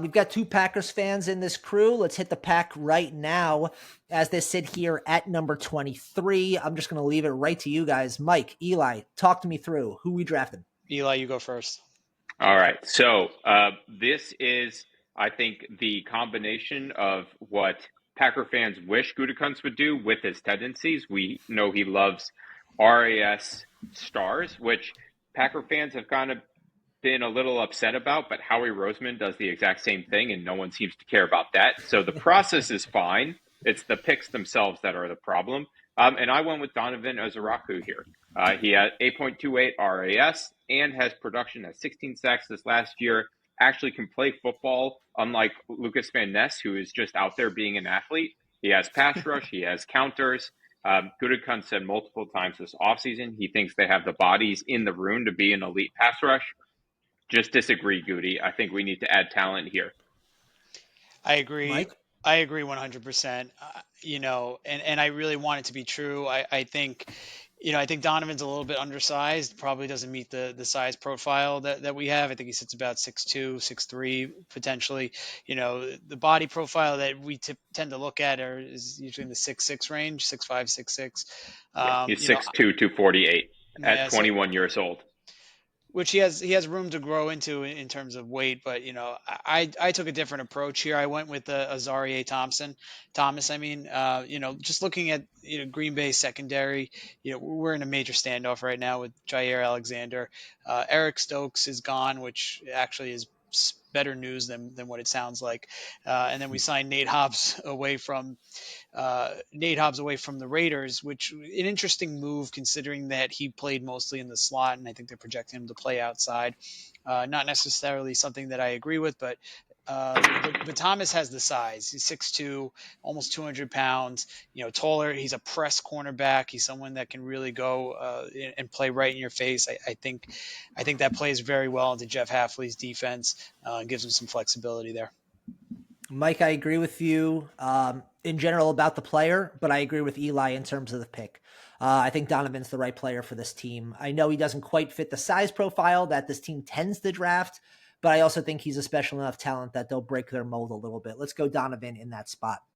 We've got two Packers fans in this crew. Let's hit the pack right now as they sit here at number 23. I'm just going to leave it right to you guys. Mike, Eli, talk to me through who we drafted. Eli, you go first. All right. So this is, I think, the combination of what Packer fans wish Gutekunst would do with his tendencies. We know he loves RAS stars, which Packer fans have kind of been a little upset about, but Howie Roseman does the exact same thing, and no one seems to care about that. So the process is fine. It's the picks themselves that are the problem. And I went with Donovan Ozaraku here. He had 8.28 RAS and has production at 16 sacks this last year. Actually can play football, unlike Lucas Van Ness, who is just out there being an athlete. He has pass rush. He has counters. Gutekunst said multiple times this offseason he thinks they have the bodies in the room to be an elite pass rush. Just disagree, Goody. I think we need to add talent here. I agree. Mike? I agree 100%. And I really want it to be true. I think, I think Donovan's a little bit undersized, probably doesn't meet the size profile that we have. I think he sits about 6'2", 6'3", potentially. The body profile that we tend to look at is usually in the 6'6" range, 6'5", 6'6". He's 6'2", 248 at Yeah, 21 years old. Which he has room to grow into in terms of weight, but I took a different approach here. I went with Azarie Thomas. I mean, just looking at Green Bay secondary, we're in a major standoff right now with Jair Alexander. Eric Stokes is gone, which actually is better news than what it sounds like. And then we signed Nate Hobbs away from the Raiders, which an interesting move considering that he played mostly in the slot, and I think they're projecting him to play outside. Not necessarily something that I agree with, but Thomas has the size. He's 6'2", almost 200 pounds. Taller. He's a press cornerback. He's someone that can really go and play right in your face. I think that plays very well into Jeff Hafley's defense and gives him some flexibility there. Mike, I agree with you in general about the player, but I agree with Eli in terms of the pick. I think Donovan's the right player for this team. I know he doesn't quite fit the size profile that this team tends to draft, but I also think he's a special enough talent that they'll break their mold a little bit. Let's go Donovan in that spot.